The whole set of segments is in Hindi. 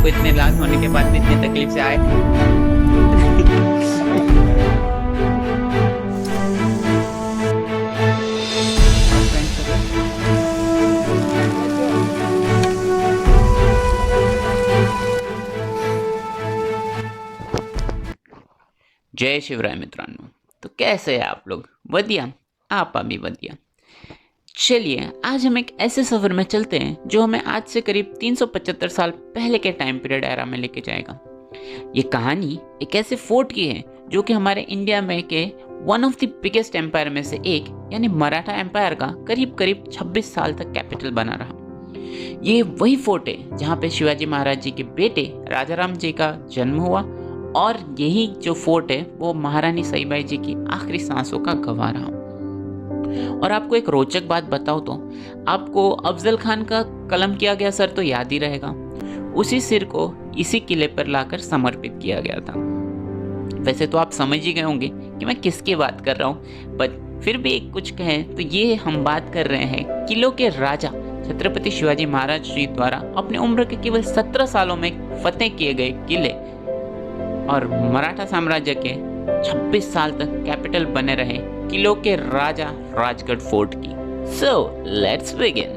आपको इतने लाख होने के बाद भी इतनी तकलीफ से आए। जय शिवराय मित्रांनो। तो कैसे है आप लोग? बढ़िया? आप भी बढ़िया। चलिए आज हम एक ऐसे सफर में चलते हैं जो हमें आज से करीब 375 साल पहले के टाइम पीरियड एरा में लेके जाएगा। ये कहानी एक ऐसे फोर्ट की है जो कि हमारे इंडिया में के one of the biggest empire में से एक यानी मराठा एम्पायर का करीब करीब 26 साल तक कैपिटल बना रहा। ये वही फोर्ट है जहाँ पे शिवाजी महाराज जी के बेटे राजा राम जी का जन्म हुआ और यही जो फोर्ट है वो महारानी सईबाई जी की आखिरी सांसों का गवाह रहा। और आपको एक रोचक बात बताऊं तो आपको अफजल खान का कलम किया गया सर तो याद ही रहेगा। उसी सिर को इसी किले पर लाकर समर्पित किया गया था। वैसे तो आप समझ ही गए होंगे कि मैं किसकी बात कर रहा हूँ, पर फिर भी एक कुछ कहें तो ये हम बात कर रहे हैं किलों के राजा छत्रपति शिवाजी महाराज जी द्वारा अपने उम्र के केवल 17 सालों में फतेह किए गए किले और मराठा साम्राज्य के 26 साल तक कैपिटल बने रहे किलों के राजा राजगढ़ फोर्ट की। So let's begin.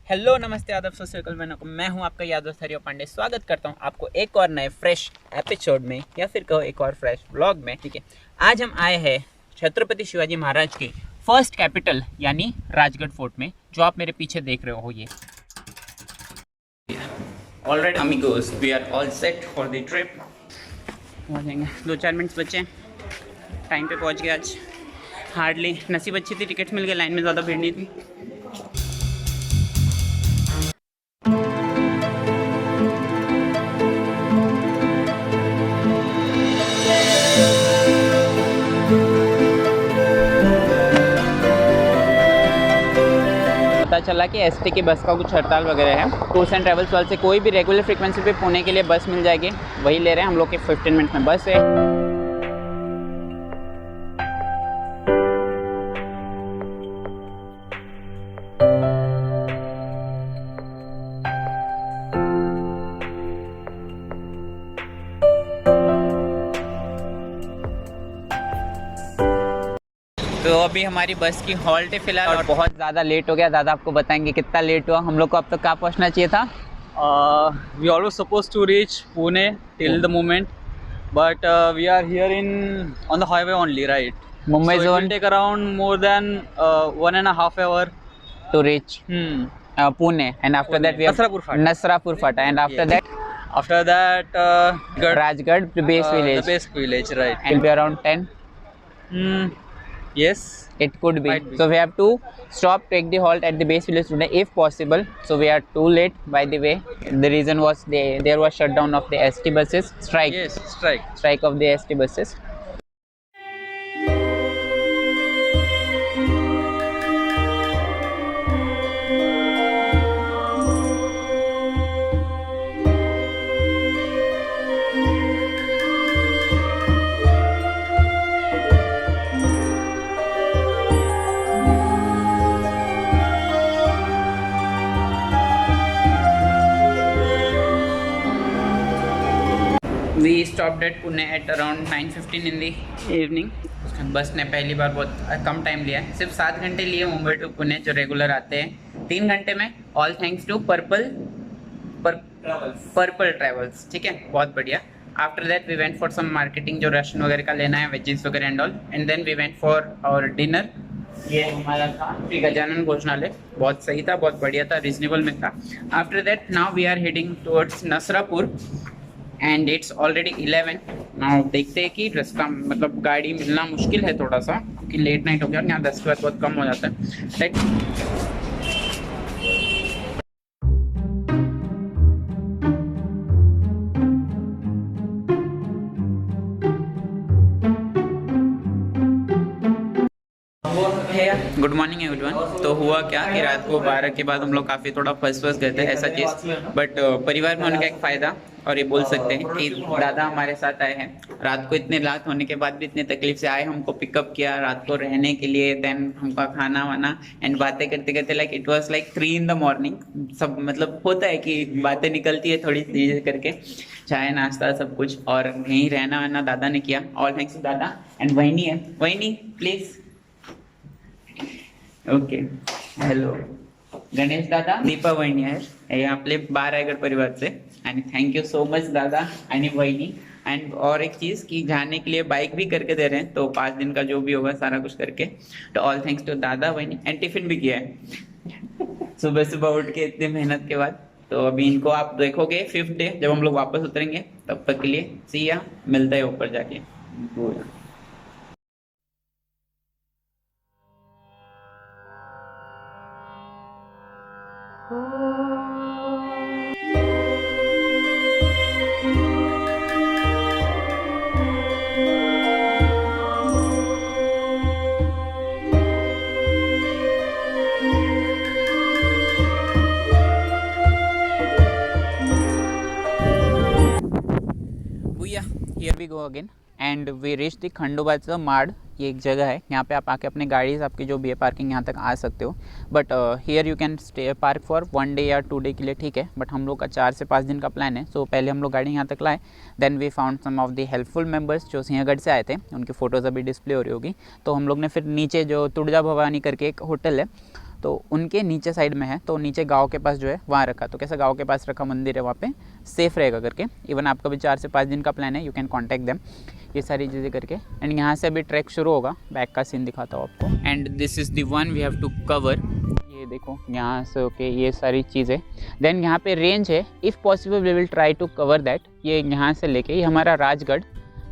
हेलो नमस्ते आदाब सत श्री अकाल। मैं हूं आपका यादव थरियो पांडे। स्वागत करता हूं आपको एक और नए फ्रेश एपिसोड में या फिर कहो एक और फ्रेश व्लॉग में। ठीक है, आज हम आए हैं छत्रपति शिवाजी महाराज की फर्स्ट कैपिटल यानी राजगढ़ फोर्ट में, जो आप मेरे पीछे देख रहे हो। ये alright amigos, we are all set for the trip. पहुंच जाएंगे, 2-4 मिनट्स बचे, टाइम पे पहुंच गए। आज हार्डली नसीब अच्छी थी, टिकट्स मिल गए, लाइन में ज़्यादा भीड़ नहीं थी। पता चला कि एसटी की बस का कुछ हड़ताल वगैरह है। टूर्स एंड ट्रैवल्स वाले से कोई भी रेगुलर फ्रीक्वेंसी पे पुणे के लिए बस मिल जाएगी, वही ले रहे हैं हम लोग के। 15 मिनट में बस है। तो अभी हमारी बस की हॉल्ट है फिलहाल, और बहुत ज़्यादा लेट हो गया। दादा आपको बताएंगे कितना लेट हुआ हम लोग को। अब तक कहाँ पहुँचना चाहिए था? We always supposed to reach Pune till the moment, but we are here on the highway only, right? Mumbai so zone. It will take around more than 1.5 hour to reach Pune, and after Pune. that we have Nasrapur Fata, and after Yes. After that, Rajgarh, the base village. The base village, right? It will be around 10. Yes. It could be. Might be. So we have to stop, take the halt at the base village today if possible. So we are too late, by the way. The reason was there was shutdown of the ST buses. Strike. Yes, strike. Strike of the ST buses. We stopped at Pune at around 9:15 in the evening. बस ने पहली बार बहुत कम टाइम लिया है, सिर्फ 7 घंटे लिए मुंबई टू पुणे, जो रेगुलर आते हैं 3 घंटे में। All thanks to purple travels. ठीक है, बहुत बढ़िया। After that we went for some marketing, जो राशन वगैरह का लेना है, वेजेस वगैरह and all, and then we went for our dinner. ये हमारा था श्री गजानन भोजनालय, बहुत सही था, बहुत बढ़िया था, रीजनेबल में था। After that now we are heading towards Nasrapur and it's already 11 now. देखते हैं कि रास्ता मतलब गाड़ी मिलना मुश्किल है थोड़ा सा, क्योंकि लेट नाइट हो गया और यहाँ 10 के बाद बहुत कम हो जाता है। Good morning everyone. तो हुआ क्या कि रात को 12 के बाद हम लोग काफ़ी थोड़ा फंस गए थे ऐसा चीज़, बट परिवार में होने का एक फ़ायदा और ये बोल सकते हैं कि दादा हमारे साथ आए हैं। रात को इतने रात होने के बाद भी इतने तकलीफ से आए, हमको पिकअप किया रात को रहने के लिए, देन हमका खाना वाना एंड बातें करते करते like it was like 3 in the morning। सब मतलब होता है कि बातें निकलती है थोड़ी धीरे करके, चाय नाश्ता सब कुछ, और यहीं रहना वहना दादा ने किया। ऑल थैंक्स टू दादा। एंड वहीनी है, वहीनी प्लीज। ओके, हेलो गणेश दादा, दीपा वहिनी आहे आपले 12 परिवार से। आणि थैंक यू सो मच दादा आणि वहिनी। एंड और एक चीज़ कि जाने के लिए बाइक भी करके दे रहे हैं, तो 5 दिन का जो भी होगा सारा कुछ करके, तो ऑल थैंक्स टू दादा वहिनी। एंड टिफिन भी किया है सुबह सुबह उठ के इतनी मेहनत के बाद। तो अभी इनको आप देखोगे 5th डे जब हम लोग वापस उतरेंगे, तब तक के लिए सी या, मिलता है ऊपर जाके। Here we go again and we reach the खंडोबाचं माड। ये एक जगह है, यहाँ पे आप आके अपने गाड़ी आपकी जो भी है पार्किंग यहाँ तक आ सकते हो, but here you can stay park for 1 day या 2 डे के लिए, ठीक है। बट हम लोग का 4 से 5 दिन का प्लान है। सो पहले हम लोग गाड़ी यहाँ तक लाए, then we found some of the helpful members जो सिंहगढ़ से आए थे, उनकी फ़ोटोज़ अभी डिस्प्ले हो रही होगी। तो हम लोग ने फिर नीचे जो तुड़जा भवानी करके एक होटल है, तो उनके नीचे साइड में है, तो नीचे गांव के पास जो है वहाँ रखा। तो कैसा गांव के पास रखा मंदिर है, वहाँ पे सेफ़ रहेगा करके। इवन आपका भी 4 से 5 दिन का प्लान है, यू कैन कॉन्टैक्ट देम, ये सारी चीज़ें करके। एंड यहाँ से अभी ट्रैक शुरू होगा, बैक का सीन दिखाता हूँ आपको। And this is the one we have to cover. ये देखो यहाँ से ओके, ये सारी चीज़ें। देन यहाँ पे रेंज है, if possible we will try to cover that. ये यहाँ से लेके ये हमारा Rajgad,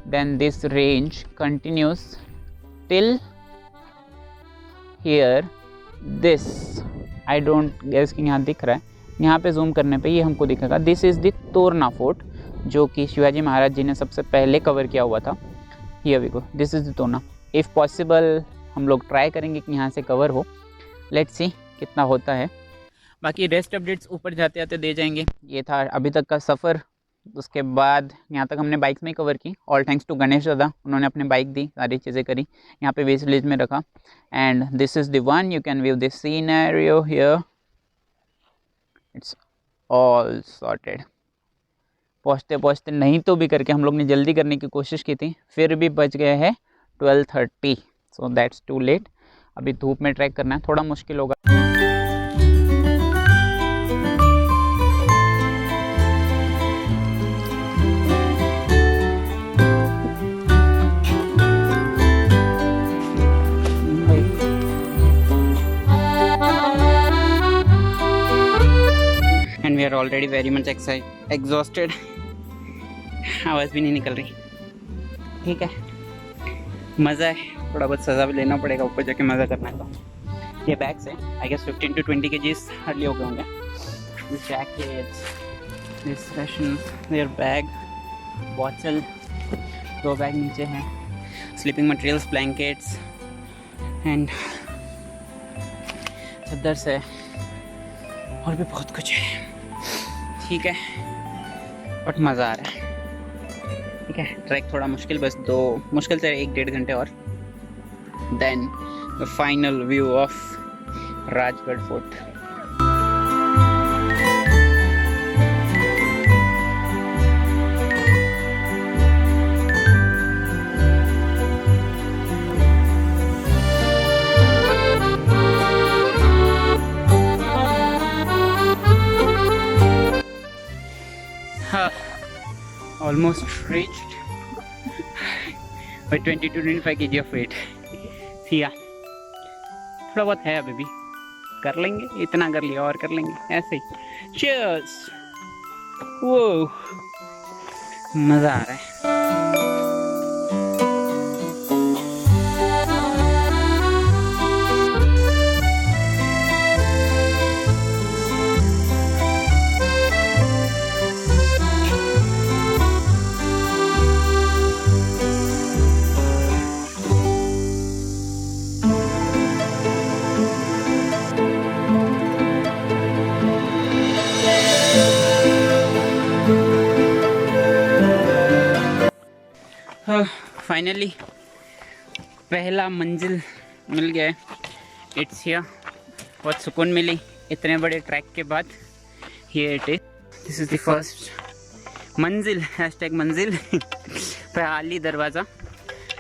then this range continues till here this. I don't guess कि यहाँ दिख रहा है, यहाँ पे जूम करने पे ये हमको दिखेगा। This is the Torna fort, जो कि शिवाजी महाराज जी ने सबसे पहले कवर किया हुआ था। Here we go, this is the Torna. If possible हम लोग ट्राई करेंगे कि यहाँ से कवर हो, लेट्स सी कितना होता है। बाकी रेस्ट अपडेट्स ऊपर जाते जाते दे जाएंगे। ये था अभी तक का सफ़र। उसके बाद यहाँ तक हमने बाइक्स में ही कवर की, ऑल थैंक्स टू गणेश दादा, उन्होंने अपनी बाइक दी, सारी चीज़ें करी, यहाँ पे वेस्ट विलेज में रखा। And this is the one, you can view this scenario here, it's all sorted. पहुँचते पहुँचते नहीं तो भी करके हम लोग ने जल्दी करने की कोशिश की थी, फिर भी बच गए हैं 12:30, सो दैट्स टू लेट। अभी धूप में ट्रैक करना है, थोड़ा मुश्किल होगा। And we are already very much exhausted, आवाज़ भी नहीं निकल रही। ठीक है, मज़ा है, थोड़ा बहुत सज़ा भी लेना पड़ेगा, ऊपर जाके मज़ा करना है। तो ये बैग्स है, I guess 15 to 20 kgs hardly हो गए होंगे। This jackets, this rations, their bag, bottle, 2 bag नीचे हैं, स्लीपिंग मटेरियल्स, ब्लैंकेट्स एंड चादर से, और भी बहुत कुछ है। ठीक है, बट मज़ा आ रहा है। ठीक है, ट्रैक थोड़ा मुश्किल, बस 2 मुश्किल से 1-1.5 घंटे और, then the final view of Rajgad fort. Almost reached by 20 to 25 kg of weight. सिया थोड़ा बहुत है, अभी भी कर लेंगे, इतना कर लिया और कर लेंगे ऐसे ही। Cheers! वो मज़ा आ रहा है। फाइनली पहला मंजिल मिल गया है। It's here. बहुत सुकून मिली इतने बड़े ट्रैक के बाद। Here it is. This is the first मंजिल, हैशटैग मंजिल। पहाली दरवाज़ा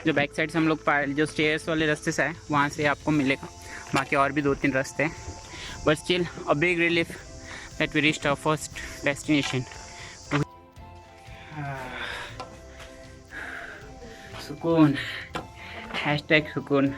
जो बैक साइड से हम लोग जो स्टेयर्स वाले रास्ते से आए वहाँ से आपको मिलेगा। बाकी और भी 2-3 रास्ते हैं, but still a big relief that we reached our first destination. सुकून, हैशटैग सुकून।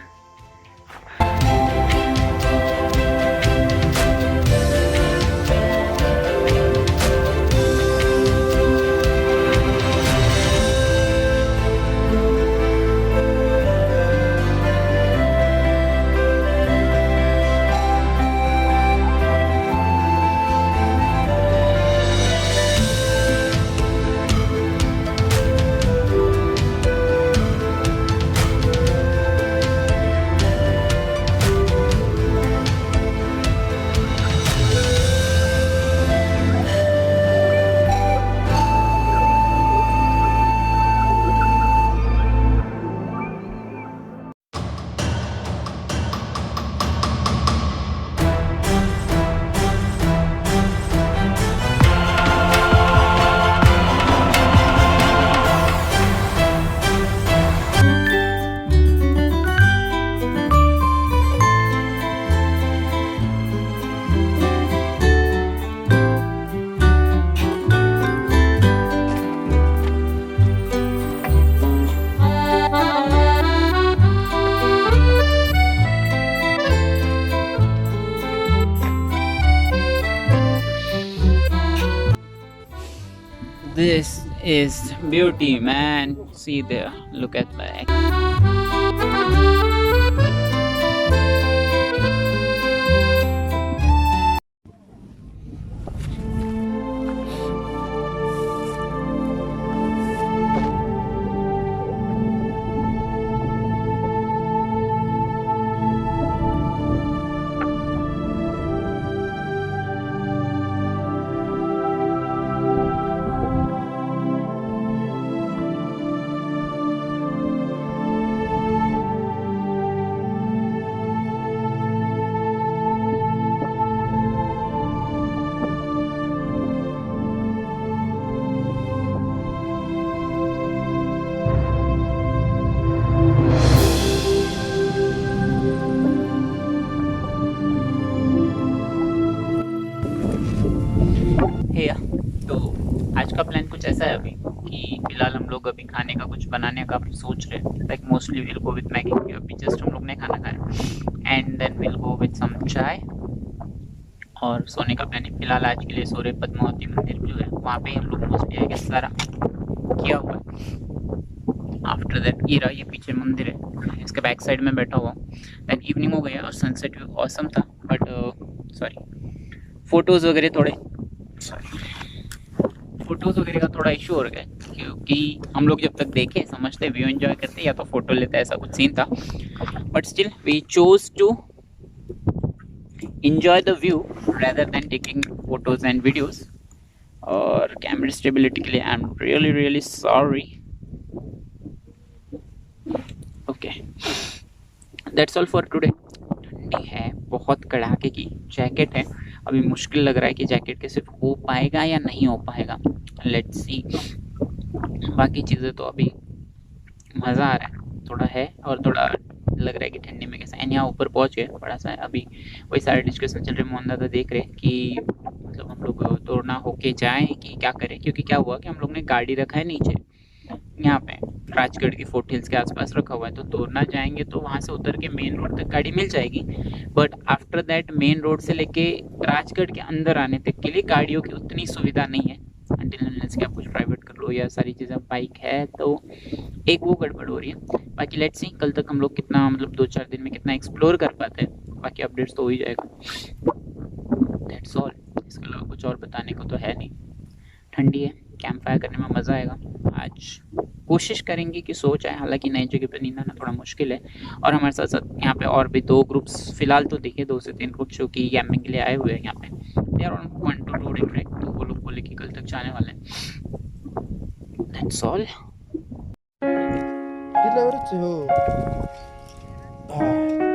This is beauty, man. See there. Look at that. तो आज का प्लान कुछ ऐसा है अभी कि फिलहाल हम लोग अभी खाने का कुछ बनाने का सोच रहे हैं। Like mostly will go with Maggi, अभी जस्ट हम लोग ने खाना खाया, and then will go with some chai और सोने का प्लान है। फिलहाल आज के लिए सो रहे। पद्मावती मंदिर जो है वहाँ पे हम लोग मोस्टली आएंगे, सारा किया हुआ है। आफ्टर दैट ये पीछे मंदिर है, इसके बैक साइड में बैठा हुआ। देन इवनिंग हो गया और सनसेट भी ऑसम था, बट फोटोज़ वगैरह का थोड़ा इशू हो गया, क्योंकि हम लोग जब तक देखे समझते व्यू एंजॉय करते या तो फोटो लेते, ऐसा कुछ सीन था। But still we chose to enjoy the view rather than taking photos and videos. और कैमरा स्टेबिलिटी के लिए I am really sorry. Okay, that's all for today. ठंडी है, बहुत कड़ाके की जैकेट है। अभी मुश्किल लग रहा है कि जैकेट के सिर्फ हो पाएगा या नहीं हो पाएगा, लेट्स सी। बाकी चीज़ें तो अभी मज़ा आ रहा है, थोड़ा है और थोड़ा लग रहा है कि ठंडी में कैसा। एंड यहाँ ऊपर पहुँच गए, बड़ा सा अभी वही सारे डिस्कशन चल रहे। मोहन दादा देख रहे कि मतलब हम लोग तोड़ना होके जाएं कि क्या करें, क्योंकि क्या हुआ कि हम लोग ने गाड़ी रखा है नीचे यहाँ पे राजगढ़ की फोर्ट हिल्स के आसपास रखा हुआ है। तो तोड़ना जाएंगे तो वहाँ से उतर के मेन रोड तक गाड़ी मिल जाएगी, but after that main road से लेके राजगढ़ के अंदर आने तक के लिए गाड़ियों की उतनी सुविधा नहीं है। अंटिल अनलेस कि आप कुछ प्राइवेट कर लो या सारी चीज़ें बाइक है, तो एक वो गड़बड़ हो रही है। बाकी लेट्स सी कल तक हम लोग कितना, मतलब 2-4 दिन में कितना एक्सप्लोर कर पाते हैं। बाकी अपडेट्स तो हो ही जाएगा। That's all. इसके अलावा कुछ और बताने को तो है नहीं। ठंडी है, कैंप फायर करने में मज़ा आएगा। आज कोशिश करेंगे कि सो जाए, हालांकि नई जगह पर नींद आना थोड़ा मुश्किल है। और हमारे साथ साथ यहाँ पे और भी 2 ग्रुप्स फिलहाल तो दिखे, 2 से 3 ग्रुप्स जो कि कैंपिंग के लिए आए हुए हैं यहाँ पे। They are on 1 to 2 day track, तो वो लोग बोले कि कल तक जाने वाले हैं। That's all. ड्रायव्हरच आहे हो. हा